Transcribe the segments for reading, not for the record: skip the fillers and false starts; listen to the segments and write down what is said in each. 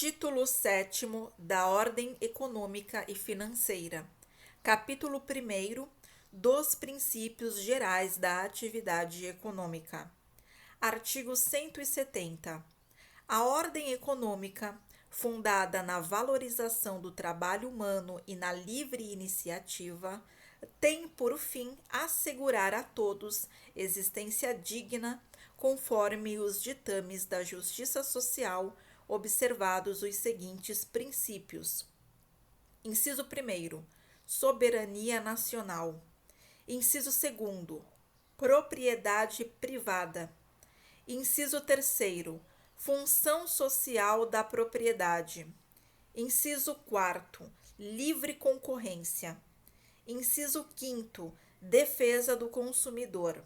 Título 7º da Ordem Econômica e Financeira. Capítulo 1º dos Princípios Gerais da Atividade Econômica. Artigo 170. A ordem econômica, fundada na valorização do trabalho humano e na livre iniciativa, tem por fim assegurar a todos existência digna, conforme os ditames da justiça social, observados os seguintes princípios. Inciso 1º, soberania nacional. Inciso 2º, propriedade privada. Inciso 3º, função social da propriedade. Inciso 4º, livre concorrência. Inciso 5º, defesa do consumidor.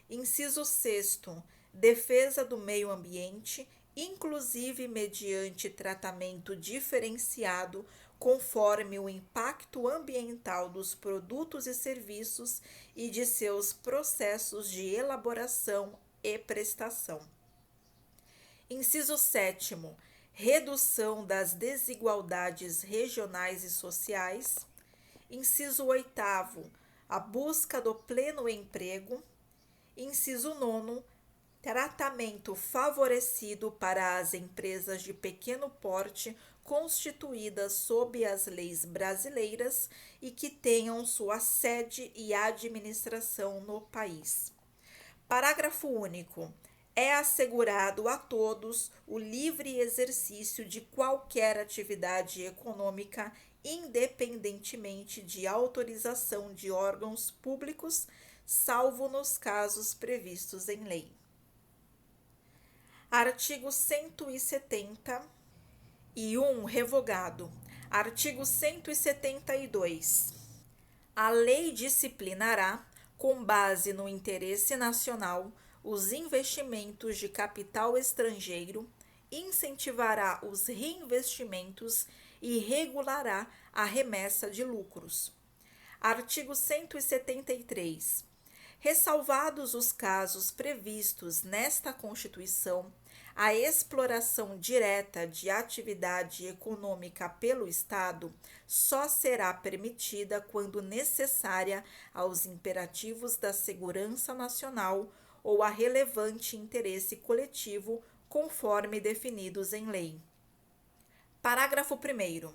Inciso 6º, defesa do meio ambiente, inclusive mediante tratamento diferenciado conforme o impacto ambiental dos produtos e serviços e de seus processos de elaboração e prestação. Inciso 7º, redução das desigualdades regionais e sociais. Inciso 8º, a busca do pleno emprego. Inciso 9º, tratamento favorecido para as empresas de pequeno porte constituídas sob as leis brasileiras e que tenham sua sede e administração no país. Parágrafo único. É assegurado a todos o livre exercício de qualquer atividade econômica, independentemente de autorização de órgãos públicos, salvo nos casos previstos em lei. Artigo 171, revogado. Artigo 172. A lei disciplinará, com base no interesse nacional, os investimentos de capital estrangeiro, incentivará os reinvestimentos e regulará a remessa de lucros. Artigo 173. Ressalvados os casos previstos nesta Constituição, a exploração direta de atividade econômica pelo Estado só será permitida quando necessária aos imperativos da segurança nacional ou a relevante interesse coletivo, conforme definidos em lei. Parágrafo 1º.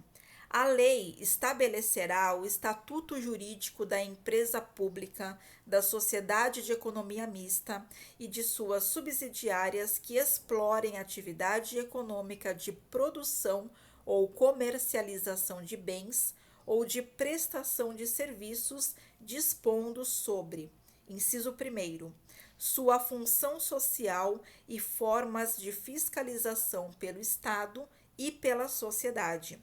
A lei estabelecerá o estatuto jurídico da empresa pública, da sociedade de economia mista e de suas subsidiárias que explorem atividade econômica de produção ou comercialização de bens ou de prestação de serviços, dispondo sobre, inciso 1º, sua função social e formas de fiscalização pelo Estado e pela sociedade.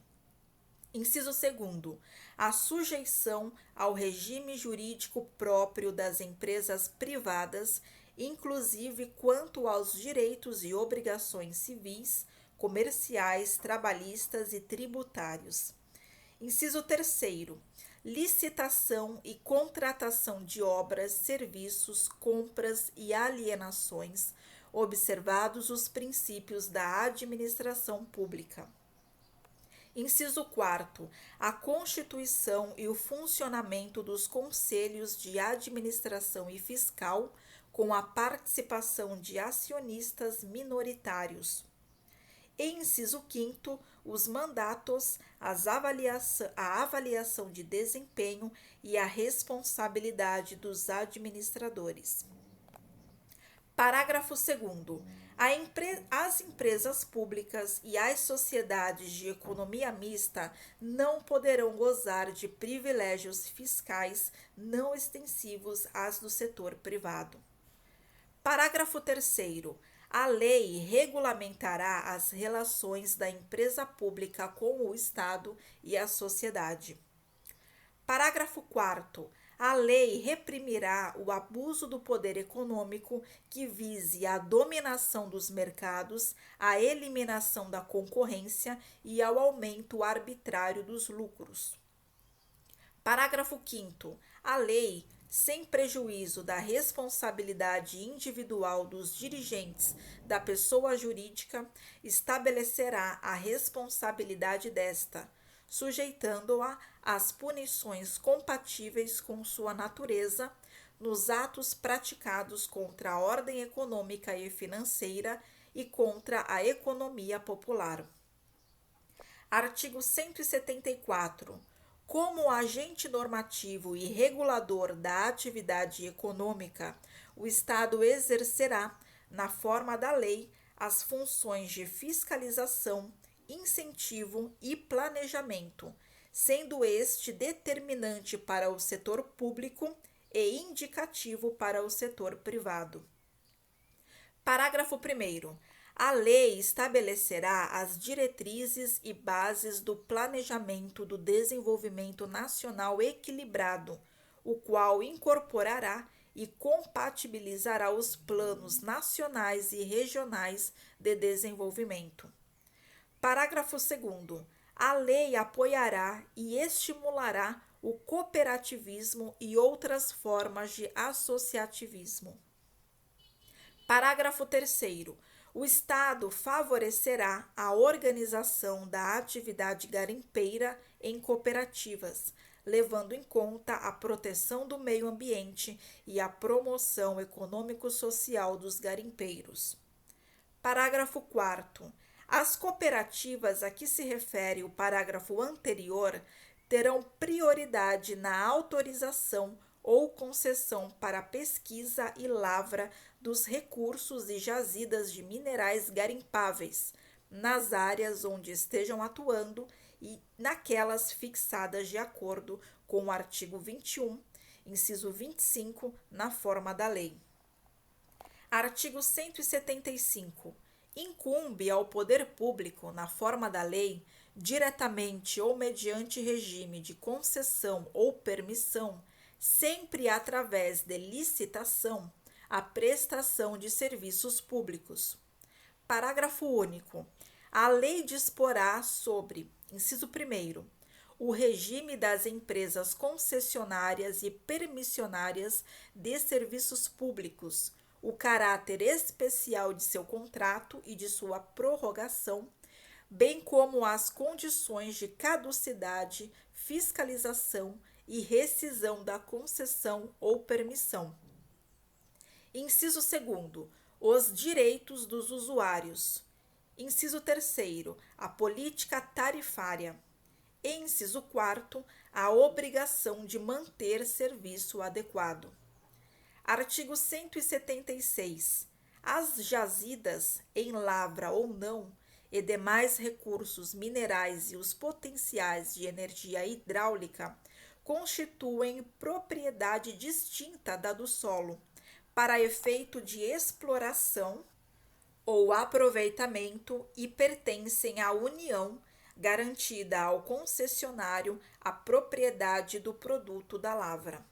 Inciso 2º, a sujeição ao regime jurídico próprio das empresas privadas, inclusive quanto aos direitos e obrigações civis, comerciais, trabalhistas e tributários. Inciso 3º, licitação e contratação de obras, serviços, compras e alienações, observados os princípios da administração pública. Inciso 4º, a constituição e o funcionamento dos conselhos de administração e fiscal, com a participação de acionistas minoritários. E inciso 5º, os mandatos, a avaliação de desempenho e a responsabilidade dos administradores. Parágrafo 2º. As empresas públicas e as sociedades de economia mista não poderão gozar de privilégios fiscais não extensivos às do setor privado. Parágrafo 3º. A lei regulamentará as relações da empresa pública com o Estado e a sociedade. Parágrafo 4º. A lei reprimirá o abuso do poder econômico que vise a dominação dos mercados, a eliminação da concorrência e ao aumento arbitrário dos lucros. Parágrafo 5º. A lei sem prejuízo da responsabilidade individual dos dirigentes da pessoa jurídica, estabelecerá a responsabilidade desta, sujeitando-a às punições compatíveis com sua natureza nos atos praticados contra a ordem econômica e financeira e contra a economia popular. Artigo 174. Como agente normativo e regulador da atividade econômica, o Estado exercerá, na forma da lei, as funções de fiscalização, incentivo e planejamento, sendo este determinante para o setor público e indicativo para o setor privado. Parágrafo 1º. A lei estabelecerá as diretrizes e bases do planejamento do desenvolvimento nacional equilibrado, o qual incorporará e compatibilizará os planos nacionais e regionais de desenvolvimento. Parágrafo 2º. A lei apoiará e estimulará o cooperativismo e outras formas de associativismo. Parágrafo 3º. O Estado favorecerá a organização da atividade garimpeira em cooperativas, levando em conta a proteção do meio ambiente e a promoção econômico-social dos garimpeiros. Parágrafo 4º. As cooperativas a que se refere o parágrafo anterior terão prioridade na autorização ou concessão para pesquisa e lavra dos recursos e jazidas de minerais garimpáveis, nas áreas onde estejam atuando e naquelas fixadas de acordo com o artigo 21, inciso 25, na forma da lei. Artigo 175. Incumbe ao poder público, na forma da lei, diretamente ou mediante regime de concessão ou permissão, sempre através de licitação, a prestação de serviços públicos. Parágrafo único. A lei disporá sobre, inciso 1º, o regime das empresas concessionárias e permissionárias de serviços públicos, o caráter especial de seu contrato e de sua prorrogação, bem como as condições de caducidade, fiscalização e rescisão da concessão ou permissão. Inciso 2º. Os direitos dos usuários. Inciso 3º. A política tarifária. E inciso 4º. A obrigação de manter serviço adequado. Artigo 176. As jazidas, em lavra ou não, e demais recursos minerais e os potenciais de energia hidráulica constituem propriedade distinta da do solo, para efeito de exploração ou aproveitamento e pertencem à União, garantida ao concessionário a propriedade do produto da lavra.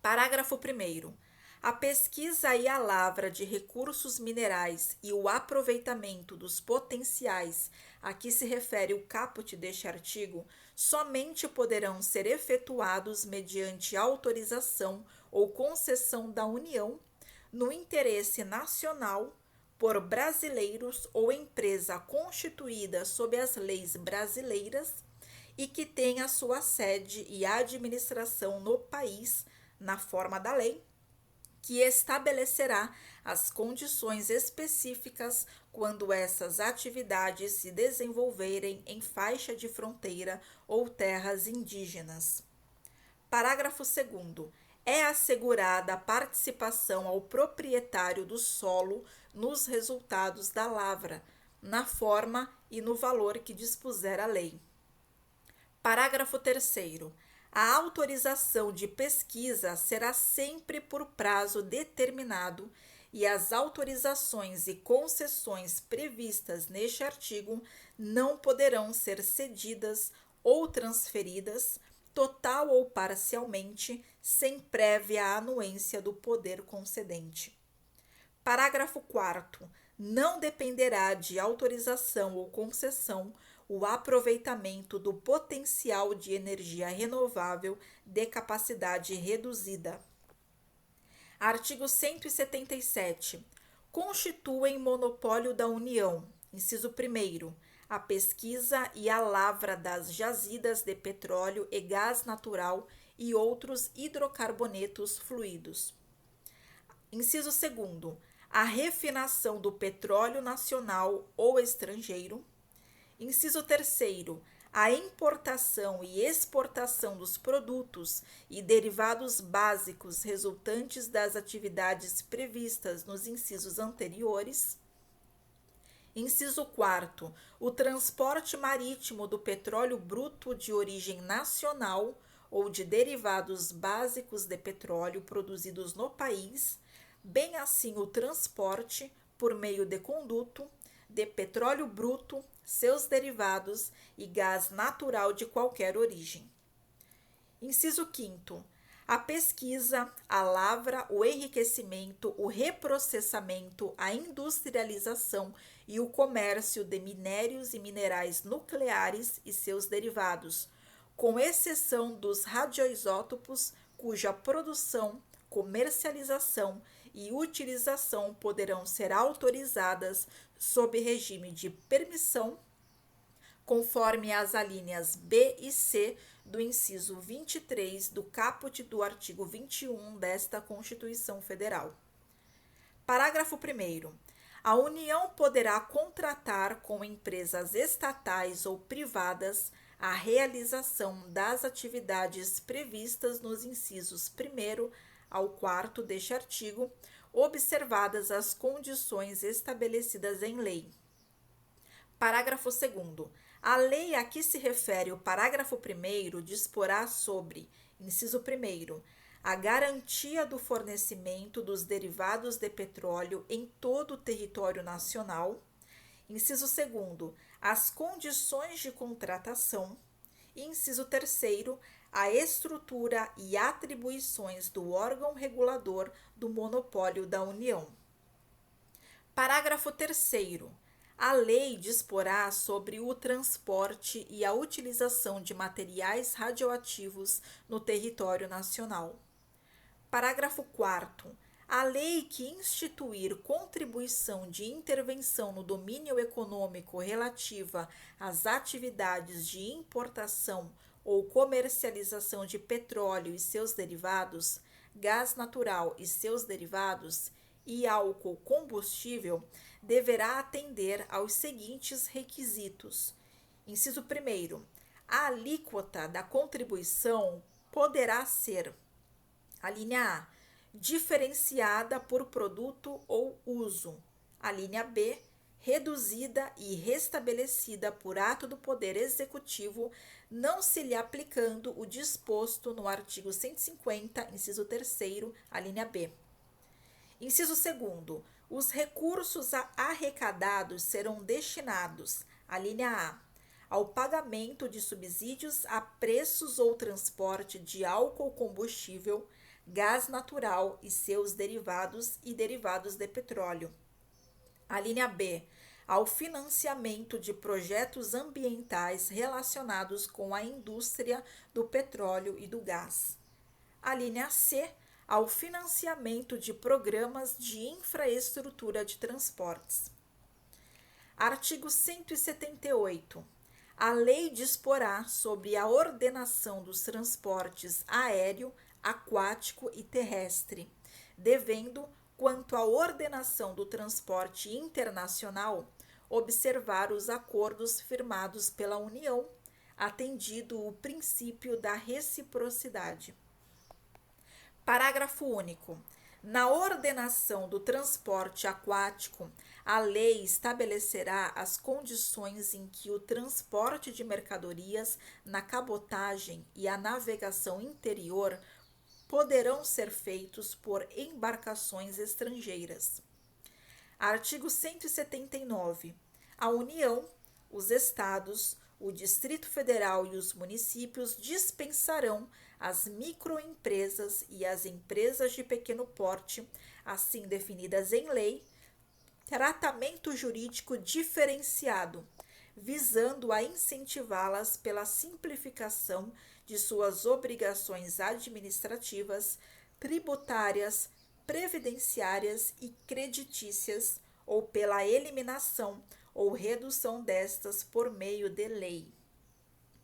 Parágrafo 1º. A pesquisa e a lavra de recursos minerais e o aproveitamento dos potenciais a que se refere o caput deste artigo somente poderão ser efetuados mediante autorização ou concessão da União, no interesse nacional, por brasileiros ou empresa constituída sob as leis brasileiras e que tenha sua sede e administração no país, na forma da lei, que estabelecerá as condições específicas quando essas atividades se desenvolverem em faixa de fronteira ou terras indígenas. Parágrafo 2º. É assegurada a participação ao proprietário do solo nos resultados da lavra, na forma e no valor que dispuser a lei. Parágrafo 3º. A autorização de pesquisa será sempre por prazo determinado e as autorizações e concessões previstas neste artigo não poderão ser cedidas ou transferidas, total ou parcialmente, sem prévia anuência do poder concedente. Parágrafo 4º. Não dependerá de autorização ou concessão o aproveitamento do potencial de energia renovável de capacidade reduzida. Artigo 177. Constituem monopólio da União, inciso 1º, a pesquisa e a lavra das jazidas de petróleo e gás natural e outros hidrocarbonetos fluidos. Inciso 2º, a refinação do petróleo nacional ou estrangeiro. Inciso 3º, a importação e exportação dos produtos e derivados básicos resultantes das atividades previstas nos incisos anteriores. Inciso 4º, o transporte marítimo do petróleo bruto de origem nacional ou de derivados básicos de petróleo produzidos no país, bem assim o transporte, por meio de conduto, de petróleo bruto, seus derivados e gás natural de qualquer origem. Inciso 5º, a pesquisa, a lavra, o enriquecimento, o reprocessamento, a industrialização e o comércio de minérios e minerais nucleares e seus derivados, com exceção dos radioisótopos, cuja produção, comercialização e utilização poderão ser autorizadas sob regime de permissão, conforme as alíneas B e C do inciso 23 do caput do artigo 21 desta Constituição Federal. Parágrafo 1º. A União poderá contratar com empresas estatais ou privadas a realização das atividades previstas nos incisos 1º ao 4º deste artigo, observadas as condições estabelecidas em lei. Parágrafo 2º. A lei a que se refere o parágrafo 1º disporá sobre, inciso 1º, a garantia do fornecimento dos derivados de petróleo em todo o território nacional, inciso 2º, as condições de contratação, e inciso 3º, a estrutura e atribuições do órgão regulador do monopólio da União. Parágrafo 3º. A lei disporá sobre o transporte e a utilização de materiais radioativos no território nacional. Parágrafo 4º. A lei que instituir contribuição de intervenção no domínio econômico relativa às atividades de importação ou comercialização de petróleo e seus derivados, gás natural e seus derivados e álcool combustível deverá atender aos seguintes requisitos. Inciso 1º. A alíquota da contribuição poderá ser: a linha A, diferenciada por produto ou uso; a linha B, reduzida e restabelecida por ato do Poder Executivo, não se lhe aplicando o disposto no artigo 150, inciso 3º, a linha B. Inciso 2º. Os recursos arrecadados serão destinados, a linha A, ao pagamento de subsídios a preços ou transporte de álcool combustível, gás natural e seus derivados e derivados de petróleo. A linha B, ao financiamento de projetos ambientais relacionados com a indústria do petróleo e do gás. A linha C, ao financiamento de programas de infraestrutura de transportes. Artigo 178. A lei disporá sobre a ordenação dos transportes aéreo, aquático e terrestre, devendo, quanto à ordenação do transporte internacional, observar os acordos firmados pela União, atendido o princípio da reciprocidade. Parágrafo único. Na ordenação do transporte aquático, a lei estabelecerá as condições em que o transporte de mercadorias na cabotagem e a navegação interior poderão ser feitos por embarcações estrangeiras. Artigo 179. A União, os Estados, o Distrito Federal e os municípios dispensarão às microempresas e às empresas de pequeno porte, assim definidas em lei, tratamento jurídico diferenciado, visando a incentivá-las pela simplificação de suas obrigações administrativas, tributárias, previdenciárias e creditícias, ou pela eliminação ou redução destas por meio de lei.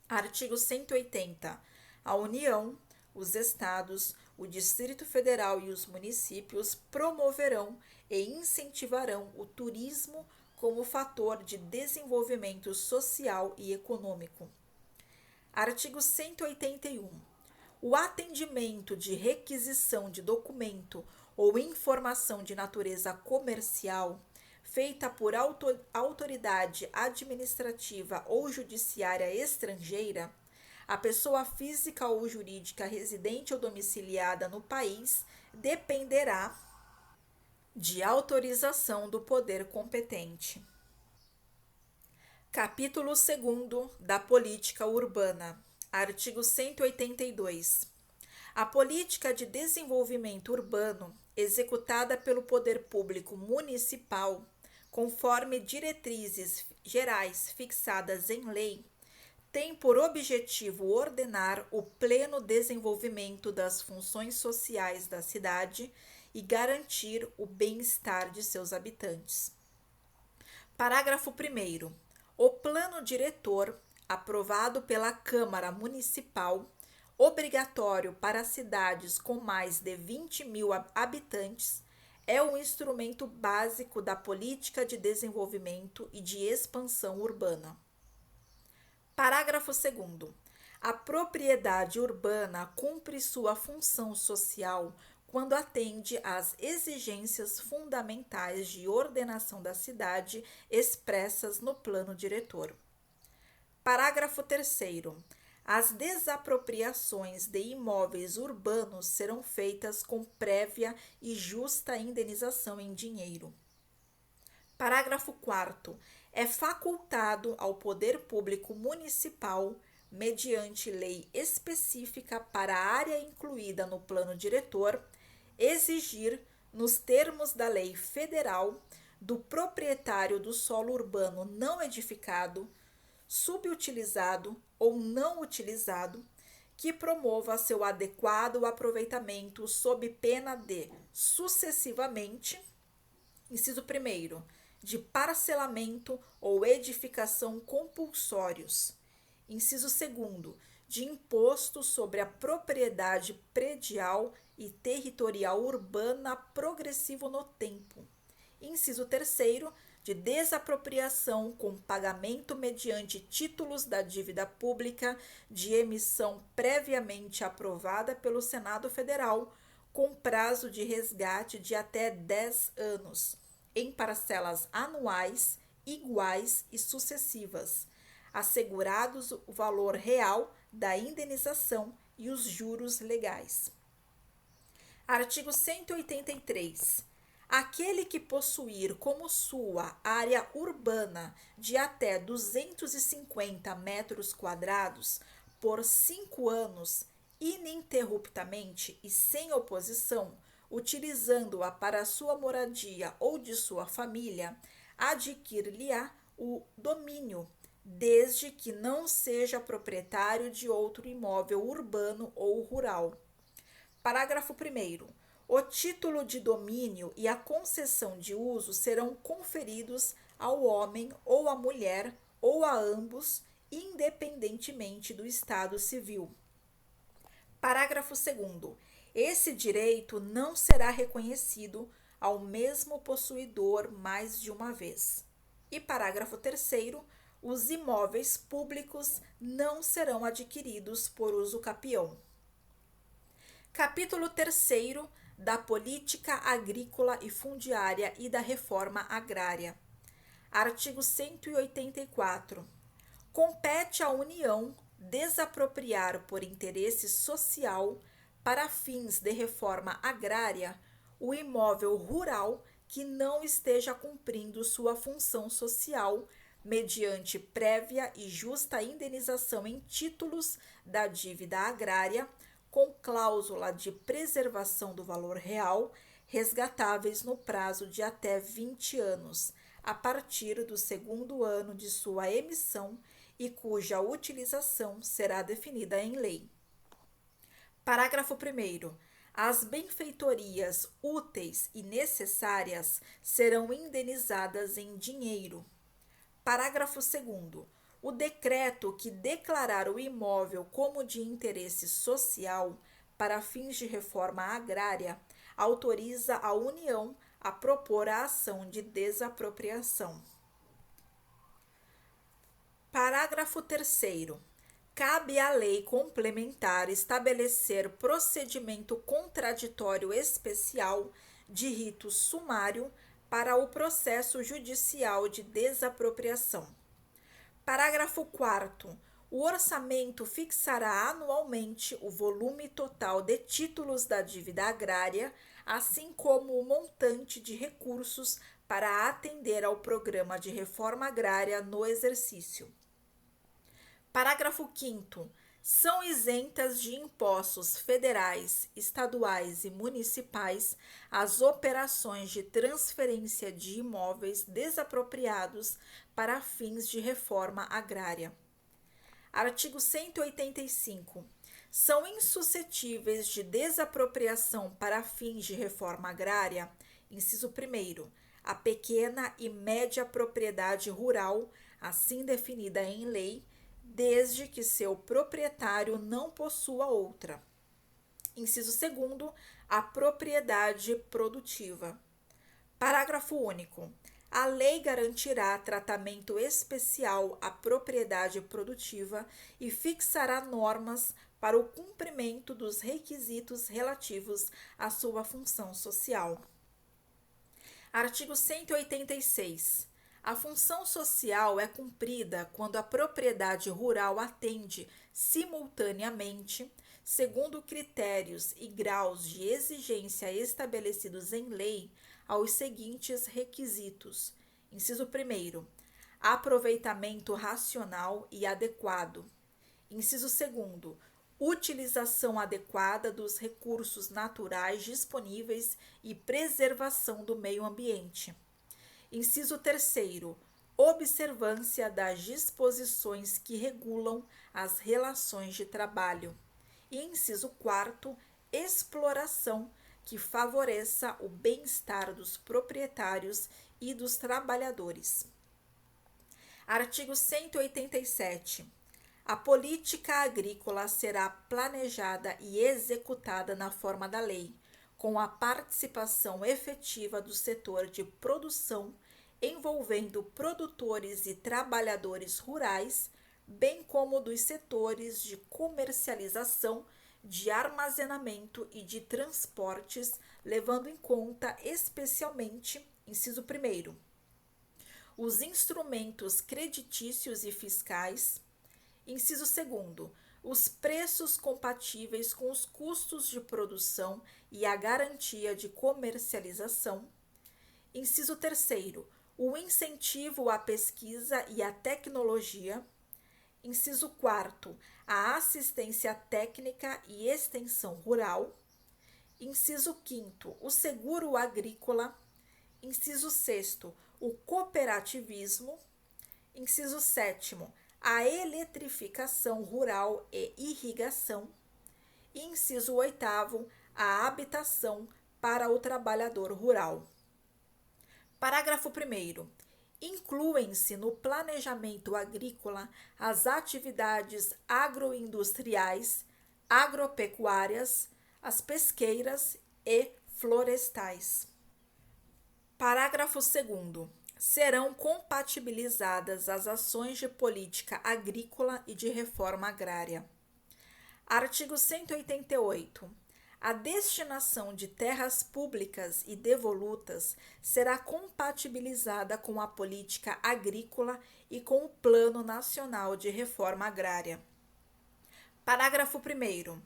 Artigo 180. A União, os Estados, o Distrito Federal e os municípios promoverão e incentivarão o turismo como fator de desenvolvimento social e econômico. Artigo 181. O atendimento de requisição de documento ou informação de natureza comercial feita por autoridade administrativa ou judiciária estrangeira, a pessoa física ou jurídica residente ou domiciliada no país dependerá de autorização do poder competente. Capítulo 2 da Política Urbana. Artigo 182. A política de desenvolvimento urbano, executada pelo poder público municipal, conforme diretrizes gerais fixadas em lei, tem por objetivo ordenar o pleno desenvolvimento das funções sociais da cidade e garantir o bem-estar de seus habitantes. Parágrafo 1º. O plano diretor, aprovado pela Câmara Municipal, obrigatório para cidades com mais de 20.000 habitantes, é um instrumento básico da política de desenvolvimento e de expansão urbana. Parágrafo 2º. A propriedade urbana cumpre sua função social quando atende às exigências fundamentais de ordenação da cidade expressas no plano diretor. Parágrafo 3º. As desapropriações de imóveis urbanos serão feitas com prévia e justa indenização em dinheiro. Parágrafo 4º. É facultado ao poder público municipal, mediante lei específica para a área incluída no plano diretor, exigir, nos termos da lei federal, do proprietário do solo urbano não edificado, subutilizado ou não utilizado, que promova seu adequado aproveitamento sob pena de, sucessivamente, inciso 1º, de parcelamento ou edificação compulsórios, inciso 2º, de imposto sobre a propriedade predial e territorial urbana progressivo no tempo, inciso 3º, de desapropriação com pagamento mediante títulos da dívida pública de emissão previamente aprovada pelo Senado Federal, com prazo de resgate de até 10 anos, em parcelas anuais, iguais e sucessivas, assegurados o valor real da indenização e os juros legais. Artigo 183. Aquele que possuir como sua área urbana de até 250 metros quadrados por 5 anos, ininterruptamente e sem oposição, utilizando-a para sua moradia ou de sua família, adquirir-lhe-á o domínio, desde que não seja proprietário de outro imóvel urbano ou rural. Parágrafo 1º. O título de domínio e a concessão de uso serão conferidos ao homem ou à mulher ou a ambos, independentemente do estado civil. Parágrafo 2º. Esse direito não será reconhecido ao mesmo possuidor mais de uma vez. E parágrafo 3º. Os imóveis públicos não serão adquiridos por uso capião. Capítulo 3º da Política Agrícola e Fundiária e da Reforma Agrária. Artigo 184. Compete à União desapropriar por interesse social, para fins de reforma agrária, o imóvel rural que não esteja cumprindo sua função social, mediante prévia e justa indenização em títulos da dívida agrária, com cláusula de preservação do valor real, resgatáveis no prazo de até 20 anos, a partir do segundo ano de sua emissão e cuja utilização será definida em lei. Parágrafo 1º. As benfeitorias úteis e necessárias serão indenizadas em dinheiro. Parágrafo 2º. O decreto que declarar o imóvel como de interesse social para fins de reforma agrária autoriza a União a propor a ação de desapropriação. Parágrafo 3º. Cabe à lei complementar estabelecer procedimento contraditório especial de rito sumário para o processo judicial de desapropriação. Parágrafo 4º. O orçamento fixará anualmente o volume total de títulos da dívida agrária, assim como o montante de recursos para atender ao programa de reforma agrária no exercício. Parágrafo 5º. São isentas de impostos federais, estaduais e municipais as operações de transferência de imóveis desapropriados para fins de reforma agrária. Artigo 185. São insuscetíveis de desapropriação para fins de reforma agrária, inciso 1º, a pequena e média propriedade rural, assim definida em lei, desde que seu proprietário não possua outra. Inciso 2º, a propriedade produtiva. Parágrafo único. A lei garantirá tratamento especial à propriedade produtiva e fixará normas para o cumprimento dos requisitos relativos à sua função social. Artigo 186. A função social é cumprida quando a propriedade rural atende simultaneamente, segundo critérios e graus de exigência estabelecidos em lei, aos seguintes requisitos. Inciso 1º, aproveitamento racional e adequado. Inciso 2º, utilização adequada dos recursos naturais disponíveis e preservação do meio ambiente. Inciso 3º, observância das disposições que regulam as relações de trabalho. E inciso 4º, exploração que favoreça o bem-estar dos proprietários e dos trabalhadores. Artigo 187. A política agrícola será planejada e executada na forma da lei, com a participação efetiva do setor de produção, envolvendo produtores e trabalhadores rurais, bem como dos setores de comercialização, de armazenamento e de transportes, levando em conta especialmente, inciso 1º, os instrumentos creditícios e fiscais, inciso 2º, os preços compatíveis com os custos de produção e a garantia de comercialização, inciso 3º, o incentivo à pesquisa e à tecnologia, inciso 4º, a assistência técnica e extensão rural, inciso 5º, o seguro agrícola, inciso 6º, o cooperativismo, inciso 7º, a eletrificação rural e irrigação, e inciso 8º, a habitação para o trabalhador rural. Parágrafo 1º. Incluem-se no planejamento agrícola as atividades agroindustriais, agropecuárias, as pesqueiras e florestais. Parágrafo 2º. Serão compatibilizadas as ações de política agrícola e de reforma agrária. Artigo 188. A destinação de terras públicas e devolutas será compatibilizada com a política agrícola e com o Plano Nacional de Reforma Agrária. Parágrafo 1º.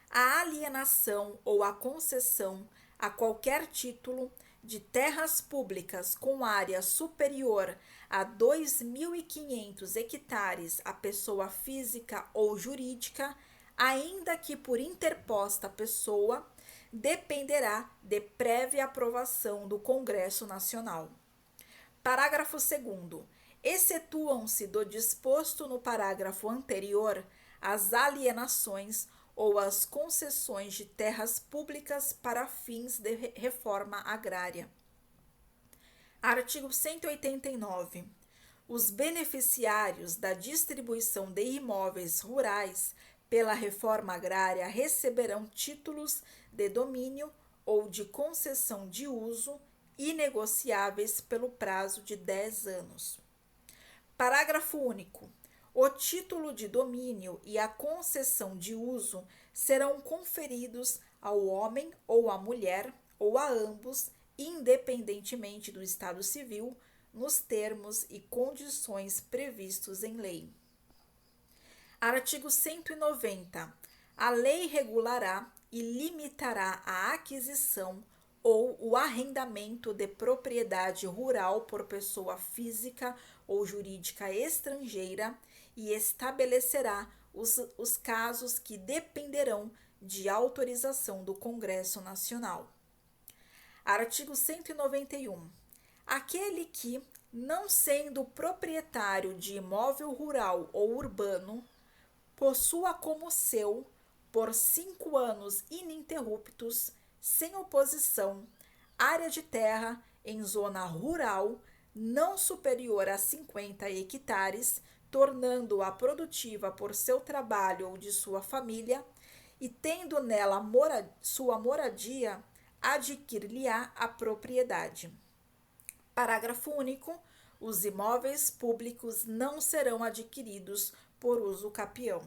A alienação ou a concessão a qualquer título de terras públicas com área superior a 2.500 hectares à pessoa física ou jurídica, ainda que por interposta pessoa, dependerá de prévia aprovação do Congresso Nacional. Parágrafo 2º. Excetuam-se do disposto no parágrafo anterior as alienações ou as concessões de terras públicas para fins de reforma agrária. Artigo 189. Os beneficiários da distribuição de imóveis rurais pela reforma agrária receberão títulos de domínio ou de concessão de uso inegociáveis pelo prazo de 10 anos. Parágrafo único. O título de domínio e a concessão de uso serão conferidos ao homem ou à mulher ou a ambos, independentemente do estado civil, nos termos e condições previstos em lei. Artigo 190. A lei regulará e limitará a aquisição ou o arrendamento de propriedade rural por pessoa física ou jurídica estrangeira e estabelecerá os casos que dependerão de autorização do Congresso Nacional. Artigo 191. Aquele que, não sendo proprietário de imóvel rural ou urbano, possua como seu, por 5 anos ininterruptos, sem oposição, área de terra em zona rural não superior a 50 hectares, tornando-a produtiva por seu trabalho ou de sua família, e tendo nela sua moradia, adquirir-lhe-á a propriedade. Parágrafo único. Os imóveis públicos não serão adquiridos por uso capião.